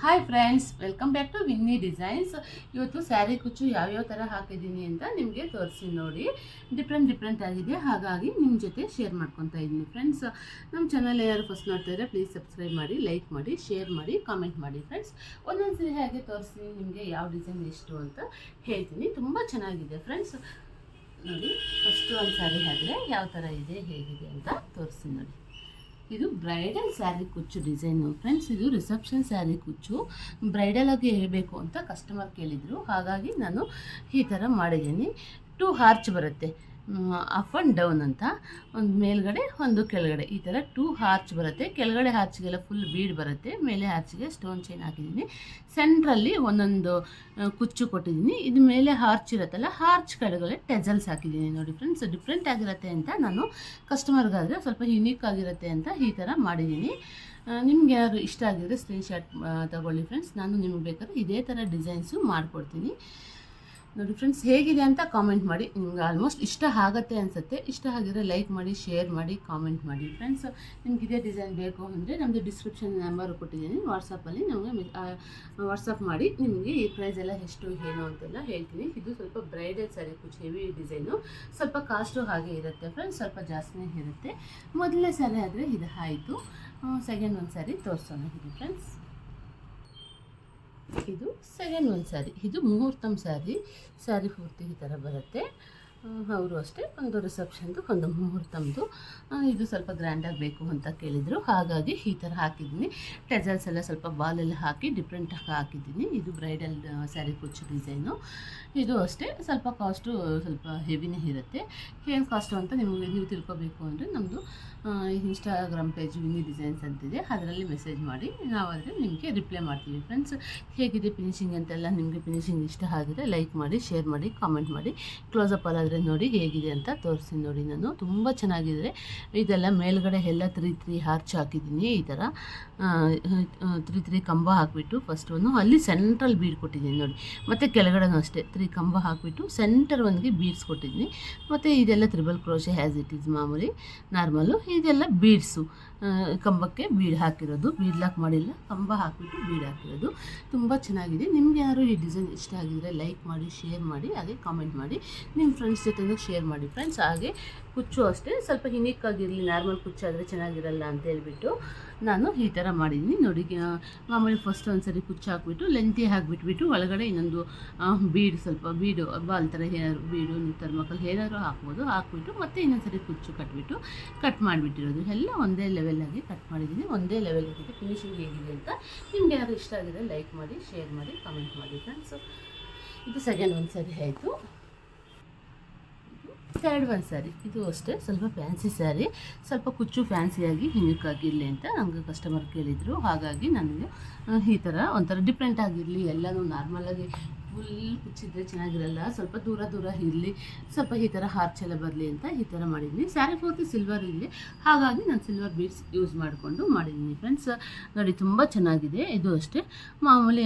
Hi friends, welcome back to Vinni designs. ಇವತ್ತು ಸ್ಯಾರಿ ಕುಚ್ಚು ಯಾವ್ಯಾವ ಥರ ಹಾಕಿದ್ದೀನಿ ಅಂತ ನಿಮಗೆ ತೋರಿಸಿ ನೋಡಿ. ಡಿಫ್ರೆಂಟ್ ಆಗಿದೆ, ಹಾಗಾಗಿ ನಿಮ್ಮ ಜೊತೆ ಶೇರ್ ಮಾಡ್ಕೊತಾ ಇದ್ದೀನಿ ಫ್ರೆಂಡ್ಸ್. ನಮ್ಮ ಚಾನಲ್ ಯಾರು ಫಸ್ಟ್ ನೋಡ್ತಾ ಇದ್ದರೆ ಪ್ಲೀಸ್ ಸಬ್ಸ್ಕ್ರೈಬ್ ಮಾಡಿ, ಲೈಕ್ ಮಾಡಿ, ಶೇರ್ ಮಾಡಿ, ಕಾಮೆಂಟ್ ಮಾಡಿ ಫ್ರೆಂಡ್ಸ್. ಒಂದೊಂದ್ಸರಿ ಹಾಗೆ ತೋರಿಸ್ತೀನಿ ನಿಮಗೆ ಯಾವ ಡಿಸೈನ್ ಎಷ್ಟು ಅಂತ ಹೇಳ್ತೀನಿ. ತುಂಬ ಚೆನ್ನಾಗಿದೆ ಫ್ರೆಂಡ್ಸ್. ನೋಡಿ, ಫಸ್ಟು ಒಂದು ಸ್ಯಾರಿ ಹಾಕಿದ್ರೆ ಯಾವ ಥರ ಇದೆ, ಹೇಗಿದೆ ಅಂತ ತೋರಿಸ್ತೀನಿ ನೋಡಿ. ಇದು ಬ್ರೈಡಲ್ ಸ್ಯಾರಿ ಕುಚ್ಚು ಡಿಸೈನು ಫ್ರೆಂಡ್ಸ್. ಇದು ರಿಸೆಪ್ಷನ್ ಸ್ಯಾರಿ ಕುಚ್ಚು. ಬ್ರೈಡಲ್ ಆಗಿ ಹೇಳಬೇಕು ಅಂತ ಕಸ್ಟಮರ್ ಕೇಳಿದರು, ಹಾಗಾಗಿ ನಾನು ಈ ಥರ ಮಾಡಿದ್ದೀನಿ. 2 ಹಾರ್ಚ್ ಬರುತ್ತೆ, ಅಪ್ ಆ್ಯಂಡ್ ಡೌನ್ ಅಂತ. ಒಂದು ಮೇಲ್ಗಡೆ ಒಂದು ಕೆಳಗಡೆ, ಈ ಥರ 2 ಹಾರ್ಚ್ ಬರುತ್ತೆ. ಕೆಳಗಡೆ ಹಾರ್ಚ್ಗೆಲ್ಲ ಫುಲ್ ಬೀಡ್ ಬರುತ್ತೆ, ಮೇಲೆ ಹಾರ್ಚ್ಗೆ ಸ್ಟೋನ್ ಚೈನ್ ಹಾಕಿದ್ದೀನಿ. ಸೆಂಟ್ರಲ್ಲಿ ಒಂದೊಂದು ಕುಚ್ಚು ಕೊಟ್ಟಿದ್ದೀನಿ. ಇದು ಮೇಲೆ ಹಾರ್ಚ್ ಇರುತ್ತಲ್ಲ, ಹಾರ್ಚ್ ಕೆಳಗಡೆ ಟೆಜಲ್ಸ್ ಹಾಕಿದ್ದೀನಿ ನೋಡಿ ಫ್ರೆಂಡ್ಸ್. ಡಿಫ್ರೆಂಟ್ ಆಗಿರುತ್ತೆ ಅಂತ ನಾನು ಕಸ್ಟಮರ್ಗಾದರೆ ಸ್ವಲ್ಪ ಯುನೀಕ್ ಆಗಿರುತ್ತೆ ಅಂತ ಈ ಥರ ಮಾಡಿದ್ದೀನಿ. ನಿಮ್ಗೆ ಯಾರು ಇಷ್ಟ ಆಗಿದ್ರೆ ಸ್ಕ್ರೀನ್ಶಾಟ್ ತಗೊಳ್ಳಿ ಫ್ರೆಂಡ್ಸ್. ನಾನು ನಿಮ್ಗೆ ಬೇಕಾದ್ರೆ ಇದೇ ಥರ ಡಿಸೈನ್ಸು ಮಾಡಿಕೊಡ್ತೀನಿ ನೋಡಿ ಫ್ರೆಂಡ್ಸ್. ಹೇಗಿದೆ ಅಂತ ಕಾಮೆಂಟ್ ಮಾಡಿ. ನಿಮ್ಗೆ ಆಲ್ಮೋಸ್ಟ್ ಇಷ್ಟ ಆಗುತ್ತೆ ಅನಿಸುತ್ತೆ. ಇಷ್ಟ ಆಗಿದ್ರೆ ಲೈಕ್ ಮಾಡಿ, ಶೇರ್ ಮಾಡಿ, ಕಾಮೆಂಟ್ ಮಾಡಿ ಫ್ರೆಂಡ್ಸ್. ನಿಮ್ಗೆ ಇದೇ ಡಿಸೈನ್ ಬೇಕು ಅಂದರೆ ನಮ್ಮದು ಡಿಸ್ಕ್ರಿಪ್ಷನ್ ನಂಬರ್ ಕೊಟ್ಟಿದ್ದೀನಿ, ವಾಟ್ಸಪ್ಪಲ್ಲಿ ನಮಗೆ ವಾಟ್ಸಪ್ ಮಾಡಿ. ನಿಮಗೆ ಈ ಪ್ರೈಸ್ ಎಲ್ಲ ಎಷ್ಟು ಏನು ಅಂತೆಲ್ಲ ಹೇಳ್ತೀನಿ. ಇದು ಸ್ವಲ್ಪ ಬ್ರೈಡಲ್ ಸ್ಯಾರಿ ಕುಚ್ಚು, ಹೆವಿ ಡಿಸೈನು, ಸ್ವಲ್ಪ ಕಾಸ್ಟು ಹಾಗೆ ಇರುತ್ತೆ ಫ್ರೆಂಡ್ಸ್, ಸ್ವಲ್ಪ ಜಾಸ್ತಿನೇ ಇರುತ್ತೆ. ಮೊದಲನೇ ಸ್ಯಾರಿ ಆದರೆ ಇದು ಆಯಿತು. ಸೆಕೆಂಡ್ ಒಂದು ಸ್ಯಾರಿ ತೋರಿಸೋಣ ಇದು ಫ್ರೆಂಡ್ಸ್. ಇದು ಸೆಕೆಂಡ್ ಒಂದು ಸ್ಯಾರಿ. ಇದು ಮುಹೂರ್ತಮ್ ಸ್ಯಾರಿ ಪೂರ್ತಿ ಈ ಥರ ಬರುತ್ತೆ. ಅವರು ಅಷ್ಟೇ, ಒಂದು ರಿಸೆಪ್ಷನ್ದು, ಒಂದು ಮುಹೂರ್ತಮ್ದು. ಇದು ಸ್ವಲ್ಪ ಗ್ರ್ಯಾಂಡಾಗಿ ಬೇಕು ಅಂತ ಕೇಳಿದರು, ಹಾಗಾಗಿ ಈ ಥರ ಹಾಕಿದ್ದೀನಿ. ಟೆಜಲ್ಸ್ ಎಲ್ಲ ಸ್ವಲ್ಪ ಬಾಲೆಲ್ಲ ಹಾಕಿ ಡಿಫ್ರೆಂಟಾಗಿ ಹಾಕಿದ್ದೀನಿ. ಇದು ಬ್ರೈಡಲ್ ಸ್ಯಾರಿ ಕುಚ್ಚು ಡಿಸೈನು. ಇದು ಅಷ್ಟೇ, ಸ್ವಲ್ಪ ಕಾಸ್ಟು ಸ್ವಲ್ಪ ಹೆವಿನೇ ಇರುತ್ತೆ. ಏನು ಕಾಸ್ಟು ಅಂತ ನೀವು ತಿಳ್ಕೊಬೇಕು ಅಂದರೆ ನಮ್ಮದು ಇನ್ಸ್ಟಾಗ್ರಾಮ್ ಪೇಜ್ ವಿನ್ನಿ ಡಿಸೈನ್ಸ್ ಅಂತಿದೆ, ಅದರಲ್ಲಿ ಮೆಸೇಜ್ ಮಾಡಿ, ನಾವಾದರೆ ನಿಮಗೆ ರಿಪ್ಲೈ ಮಾಡ್ತೀವಿ ಫ್ರೆಂಡ್ಸ್. ಹೇಗಿದೆ ಫಿನಿಶಿಂಗ್ ಅಂತೆಲ್ಲ, ನಿಮಗೆ ಫಿನಿಶಿಂಗ್ ಇಷ್ಟ ಆಗಿದ್ರೆ ಲೈಕ್ ಮಾಡಿ, ಶೇರ್ ಮಾಡಿ, ಕಾಮೆಂಟ್ ಮಾಡಿ. ಕ್ಲೋಸಪ್ ಅಲ್ಲಾದರೆ ನೋಡಿ ಹೇಗಿದೆ ಅಂತ ತೋರಿಸ್ತೀನಿ ನೋಡಿ. ನಾನು ತುಂಬ ಚೆನ್ನಾಗಿದೆ. ಇದೆಲ್ಲ ಮೇಲ್ಗಡೆ ಎಲ್ಲ 3 ಹಾರ್ಚ್ ಹಾಕಿದ್ದೀನಿ. ಈ ಥರ 3 ಕಂಬ ಹಾಕಿಬಿಟ್ಟು ಫಸ್ಟ್ ಒಂದು ಅಲ್ಲಿ ಸೆಂಟ್ರಲ್ ಬೀಡ್ ಕೊಟ್ಟಿದ್ದೀನಿ ನೋಡಿ. ಮತ್ತು ಕೆಳಗಡೆನೂ ಅಷ್ಟೇ 3 ಕಂಬ ಹಾಕಿಬಿಟ್ಟು ಸೆಂಟರ್ ಒಂದಿಗೆ ಬೀಡ್ಸ್ ಕೊಟ್ಟಿದ್ದೀನಿ. ಮತ್ತು ಇದೆಲ್ಲ triple crochet has it is ಮಾಮೂಲಿ ನಾರ್ಮಲು. ಇದೆಲ್ಲ ಬೀಡ್ಸು, ಕಂಬಕ್ಕೆ ಬೀಡ್ ಹಾಕಿರೋದು, ಬೀಡ್ ಲಾಕ್ ಮಾಡಿಲ್ಲ, ಕಂಬ ಹಾಕಿಬಿಟ್ಟು ಬೀಡ್ ಹಾಕಿರೋದು. ತುಂಬ ಚೆನ್ನಾಗಿದೆ. ನಿಮ್ಗೆ ಯಾರು ಈ ಡಿಸೈನ್ ಇಷ್ಟ ಆಗಿದ್ರೆ ಲೈಕ್ ಮಾಡಿ, ಶೇರ್ ಮಾಡಿ, ಹಾಗೆ ಕಾಮೆಂಟ್ ಮಾಡಿ, ನಿಮ್ಮ ಫ್ರೆಂಡ್ಸ್ ಜೊತೆನೂ ಶೇರ್ ಮಾಡಿ ಫ್ರೆಂಡ್ಸ್. ಹಾಗೆ ಕುಚ್ಚು ಅಷ್ಟೇ ಸ್ವಲ್ಪ ಯುನೀಕ್ ಆಗಿರಲಿ, ನಾರ್ಮಲ್ ಕುಚ್ಚು ಆದರೆ ಚೆನ್ನಾಗಿರಲ್ಲ ಅಂತ ಹೇಳ್ಬಿಟ್ಟು ನಾನು ಈ ಥರ ಮಾಡಿದ್ದೀನಿ ನೋಡಿ. ಮಾಮೂಲಿ ಫಸ್ಟ್ ಒಂದು ಸರಿ ಕುಚ್ಚು ಹಾಕ್ಬಿಟ್ಟು ಲೆಂತಿ ಹಾಕಿಬಿಟ್ಬಿಟ್ಟು ಒಳಗಡೆ ಇನ್ನೊಂದು ಬೀಡ್, ಸ್ವಲ್ಪ ಬೀಡು ಬಾಲ್ ಥರ ಬೀಡು, ಥರ್ಮಕಲ್ ಏನಾದರೂ ಹಾಕ್ಬೋದು, ಹಾಕ್ಬಿಟ್ಟು ಮತ್ತೆ ಇನ್ನೊಂದು ಸರಿ ಕುಚ್ಚು ಕಟ್ ಮಾಡಿಬಿಟ್ಟಿರೋದು ಎಲ್ಲ ಒಂದೇ ಲೆವೆಲಾಗಿ ಕಟ್ ಮಾಡಿದ್ದೀನಿ. ಒಂದೇ ಲೆವೆಲ್ ಆಗಿದೆ. ಫಿನಿಶಿಂಗ್ ಹೇಗಿದೆ ಅಂತ ನಿಮ್ಗೆ ಯಾರು ಇಷ್ಟ ಆಗಿದೆ ಲೈಕ್ ಮಾಡಿ, ಶೇರ್ ಮಾಡಿ, ಕಾಮೆಂಟ್ ಮಾಡಿ ಫ್ರೆಂಡ್ಸ್. ಇದು ಸೆಕೆಂಡ್ ಒಂದು ಸ್ಯಾರಿ ಆಯಿತು. ಥರ್ಡ್ ಒಂದು ಸ್ಯಾರಿ, ಇದು ಅಷ್ಟೇ ಸ್ವಲ್ಪ ಫ್ಯಾನ್ಸಿ ಸ್ಯಾರಿ, ಸ್ವಲ್ಪ ಕುಚ್ಚು ಫ್ಯಾನ್ಸಿಯಾಗಿ ಯುನೀಕ್ ಆಗಿರಲಿ ಅಂತ ನಮಗೆ ಕಸ್ಟಮರ್ ಕೇಳಿದರು, ಹಾಗಾಗಿ ನನಗೆ ಈ ಥರ ಒಂಥರ ಡಿಫ್ರೆಂಟ್ ಆಗಿರಲಿ, ಎಲ್ಲನೂ ನಾರ್ಮಲಾಗಿ ಫುಲ್ ಕುಚ್ಚಿದ್ರೆ ಚೆನ್ನಾಗಿರಲ್ಲ, ಸ್ವಲ್ಪ ದೂರ ಇರಲಿ, ಸ್ವಲ್ಪ ಈ ಥರ ಹಾರ್ಚ್ ಎಲ್ಲ ಬರಲಿ ಅಂತ ಈ ಥರ ಮಾಡಿದ್ದೀನಿ. ಸ್ಯಾರಿ ಪೂರ್ತಿ ಸಿಲ್ವರ್ ಇದೆ, ಹಾಗಾಗಿ ನಾನು ಸಿಲ್ವರ್ ಬೀಡ್ಸ್ ಯೂಸ್ ಮಾಡಿಕೊಂಡು ಮಾಡಿದ್ದೀನಿ ಫ್ರೆಂಡ್ಸ್. ನೋಡಿ ತುಂಬ ಚೆನ್ನಾಗಿದೆ. ಇದು ಅಷ್ಟೇ ಮಾಮೂಲಿ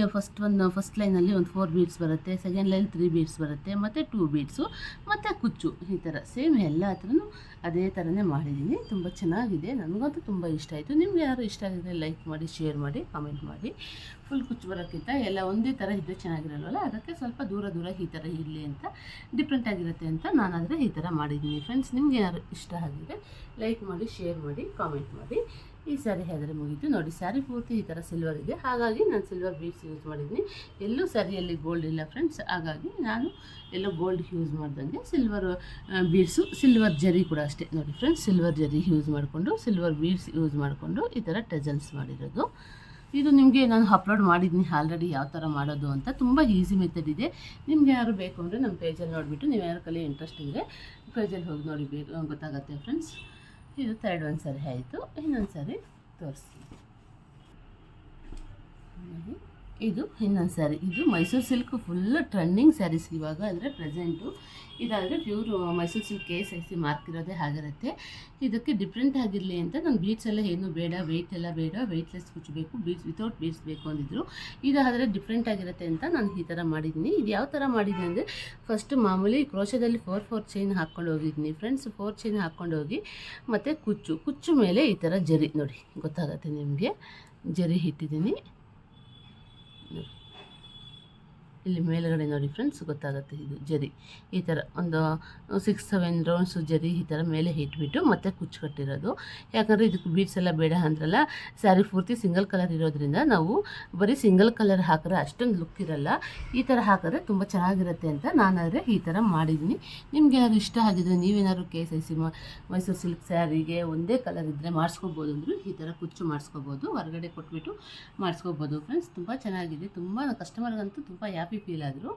ಫಸ್ಟ್ ಲೈನಲ್ಲಿ ಒಂದು 4 ಬೀಡ್ಸ್ ಬರುತ್ತೆ, ಸೆಕೆಂಡ್ ಲೈನ್ 3 ಬೀಡ್ಸ್ ಬರುತ್ತೆ, ಮತ್ತು 2 ಬೀಡ್ಸು ಮತ್ತು ಕುಚ್ಚು, ಈ ಥರ ಸೇಮ್ ಎಲ್ಲ ಹತ್ರನೂ ಅದೇ ಥರನೇ ಮಾಡಿದ್ದೀನಿ. ತುಂಬ ಚೆನ್ನಾಗಿದೆ, ನನಗಂತೂ ತುಂಬ ಇಷ್ಟ ಆಯಿತು. ನಿಮ್ಗೆ ಯಾರು ಇಷ್ಟ ಆಗಿದ್ರೆ ಲೈಕ್ ಮಾಡಿ, ಶೇರ್ ಮಾಡಿ, ಕಾಮೆಂಟ್ ಮಾಡಿ. ಫುಲ್ ಕುಚ್ಚು ಬರೋಕ್ಕಿಂತ ಎಲ್ಲ ಒಂದೇ ಥರ ಇದ್ದರೆ ಚೆನ್ನಾಗಿರಲ್ವಲ್ಲ, ಅದಕ್ಕೆ ಸ್ವಲ್ಪ ದೂರ ಈ ಥರ ಇರಲಿ ಅಂತ, ಡಿಫ್ರೆಂಟ್ ಆಗಿರುತ್ತೆ ಅಂತ ನಾನಾದರೆ ಈ ಥರ ಮಾಡಿದ್ದೀನಿ ಫ್ರೆಂಡ್ಸ್. ನಿಮಗೆ ಯಾರು ಇಷ್ಟ ಆಗಿದ್ರೆ ಲೈಕ್ ಮಾಡಿ, ಶೇರ್ ಮಾಡಿ, ಕಾಮೆಂಟ್ ಮಾಡಿ. ಈ ಸ್ಯಾರಿ ಆದರೆ ಮುಗೀತು ನೋಡಿ. ಸ್ಯಾರಿ ಪೂರ್ತಿ ಈ ಥರ ಸಿಲ್ವರ್ ಇದೆ, ಹಾಗಾಗಿ ನಾನು ಸಿಲ್ವರ್ ಬೀಡ್ಸ್ ಯೂಸ್ ಮಾಡಿದ್ದೀನಿ. ಎಲ್ಲೂ ಸ್ಯಾರಿಯಲ್ಲಿ ಗೋಲ್ಡ್ ಇಲ್ಲ ಫ್ರೆಂಡ್ಸ್, ಹಾಗಾಗಿ ನಾನು ಎಲ್ಲೋ ಗೋಲ್ಡ್ ಯೂಸ್ ಮಾಡ್ದಂಗೆ ಸಿಲ್ವರ್ ಬೀಡ್ಸು, ಸಿಲ್ವರ್ ಜರಿ ಕೂಡ ಅಷ್ಟೇ ನೋಡಿ ಫ್ರೆಂಡ್ಸ್. ಸಿಲ್ವರ್ ಜರಿ ಯೂಸ್ ಮಾಡಿಕೊಂಡು, ಸಿಲ್ವರ್ ಬೀಡ್ಸ್ ಯೂಸ್ ಮಾಡಿಕೊಂಡು ಈ ಥರ ಟೆಜಲ್ಸ್ ಮಾಡಿರೋದು. ಇದು ನಿಮಗೆ ನಾನು ಅಪ್ಲೋಡ್ ಮಾಡಿದ್ದೀನಿ ಆಲ್ರೆಡಿ ಯಾವ ಥರ ಮಾಡೋದು ಅಂತ. ತುಂಬ ಈಸಿ ಮೆಥಡ್ ಇದೆ. ನಿಮ್ಗೆ ಯಾರು ಬೇಕು ಅಂದರೆ ನಮ್ಮ ಪೇಜಲ್ಲಿ ನೋಡಿಬಿಟ್ಟು, ನೀವು ಯಾರು ಕಲಿ ಇಂಟ್ರೆಸ್ಟ್ ಇದ್ದರೆ ಪೇಜಲ್ಲಿ ಹೋಗಿ ನೋಡಿ, ಗೊತ್ತಾಗುತ್ತೆ ಫ್ರೆಂಡ್ಸ್. ಇದು ಥರ್ಡ್ ಒಂದು ಸ್ಯಾರಿ ಆಯಿತು. ಇನ್ನೊಂದು ಸ್ಯಾರಿ ತೋರಿಸ್ತೀನಿ. ಇದು ಇನ್ನೊಂದು ಸ್ಯಾರಿ. ಇದು Mysuru silk full trending saris ಇವಾಗ, ಅಂದರೆ ಪ್ರೆಸೆಂಟು. ಇದಾದರೆ pure Mysuru silk KSIC mark ಇರೋದೇ ಆಗಿರುತ್ತೆ. ಇದಕ್ಕೆ ಡಿಫ್ರೆಂಟ್ ಆಗಿರಲಿ ಅಂತ ನಾನು ಬೀಡ್ಸ್ ಎಲ್ಲ ಏನೂ ಬೇಡ, ವೆಯ್ಟ್ ಎಲ್ಲ ಬೇಡ, ವೆಯ್ಟ್ಲೆಸ್ ಕುಚ್ಚು ಬೇಕು, ಬೀಡ್ಸ್ ವಿತೌಟ್ ಬೀಡ್ಸ್ ಬೇಕು ಅಂದಿದ್ರು. ಇದಾದರೆ ಡಿಫ್ರೆಂಟ್ ಆಗಿರುತ್ತೆ ಅಂತ ನಾನು ಈ ಥರ ಮಾಡಿದ್ದೀನಿ. ಇದು ಯಾವ ಥರ ಮಾಡಿದ್ದೀನಿ ಅಂದರೆ, ಫಸ್ಟು ಮಾಮೂಲಿ ಕ್ರೋಶದಲ್ಲಿ 4 ಚೈನ್ ಹಾಕ್ಕೊಂಡು ಹೋಗಿದ್ದೀನಿ ಫ್ರೆಂಡ್ಸ್. 4 ಚೈನ್ ಹಾಕ್ಕೊಂಡು ಹೋಗಿ, ಮತ್ತು ಕುಚ್ಚು ಮೇಲೆ ಈ ಥರ ಜರಿ ನೋಡಿ, ಗೊತ್ತಾಗುತ್ತೆ ನಿಮಗೆ, ಜರಿ ಇಟ್ಟಿದ್ದೀನಿ. ಇಲ್ಲಿ ಮೇಲುಗಡೆ ನೋಡಿ ಫ್ರೆಂಡ್ಸ್ ಗೊತ್ತಾಗುತ್ತೆ, ಇದು ಜರಿ ಈ ಥರ ಒಂದು 6-7 ರೌಂಡ್ಸು ಜರಿ ಈ ಥರ ಮೇಲೆ ಇಟ್ಬಿಟ್ಟು ಮತ್ತೆ ಕುಚ್ಚು ಕಟ್ಟಿರೋದು. ಯಾಕಂದರೆ ಇದಕ್ಕೆ ಬೀಡ್ಸ್ ಎಲ್ಲ ಬೇಡ ಅಂದ್ರಲ್ಲ, ಸ್ಯಾರಿ ಪೂರ್ತಿ ಸಿಂಗಲ್ ಕಲರ್ ಇರೋದ್ರಿಂದ ನಾವು ಬರೀ ಸಿಂಗಲ್ ಕಲರ್ ಹಾಕಿದ್ರೆ ಅಷ್ಟೊಂದು ಲುಕ್ ಇರಲ್ಲ, ಈ ಥರ ಹಾಕಿದ್ರೆ ತುಂಬ ಚೆನ್ನಾಗಿರುತ್ತೆ ಅಂತ ನಾನಾದರೆ ಈ ಥರ ಮಾಡಿದ್ದೀನಿ. ನಿಮ್ಗೇನಾದ್ರು ಇಷ್ಟ ಆಗಿದ್ರೆ ನೀವೇನಾದ್ರು KSIC ಮೈಸೂರು ಸಿಲ್ಕ್ ಸ್ಯಾರಿಗೆ ಒಂದೇ ಕಲರ್ ಇದ್ದರೆ ಮಾಡಿಸ್ಕೋಬೋದು ಅಂದರು ಈ ಥರ ಕುಚ್ಚು ಮಾಡಿಸ್ಕೋಬೋದು, ಹೊರಗಡೆ ಕೊಟ್ಬಿಟ್ಟು ಮಾಡಿಸ್ಕೋಬೋದು ಫ್ರೆಂಡ್ಸ್. ತುಂಬ ಚೆನ್ನಾಗಿದೆ, ತುಂಬ ಕಸ್ಟಮರ್ಗಂತೂ ತುಂಬ ಹ್ಯಾಪಿ ಫೀಲ್ ಆದರು.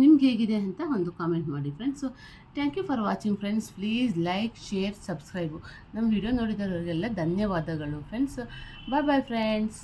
ನಿಮ್ಗೆ ಹೇಗಿದೆ ಅಂತ ಒಂದು ಕಾಮೆಂಟ್ ಮಾಡಿ friends. Thank you for watching friends. Please like, share, subscribe. ನಮ್ಮ ವಿಡಿಯೋ ನೋಡಿದವರಿಗೆಲ್ಲ ಧನ್ಯವಾದಗಳು ಫ್ರೆಂಡ್ಸ್. ಬಾಯ್ ಬಾಯ್ ಫ್ರೆಂಡ್ಸ್.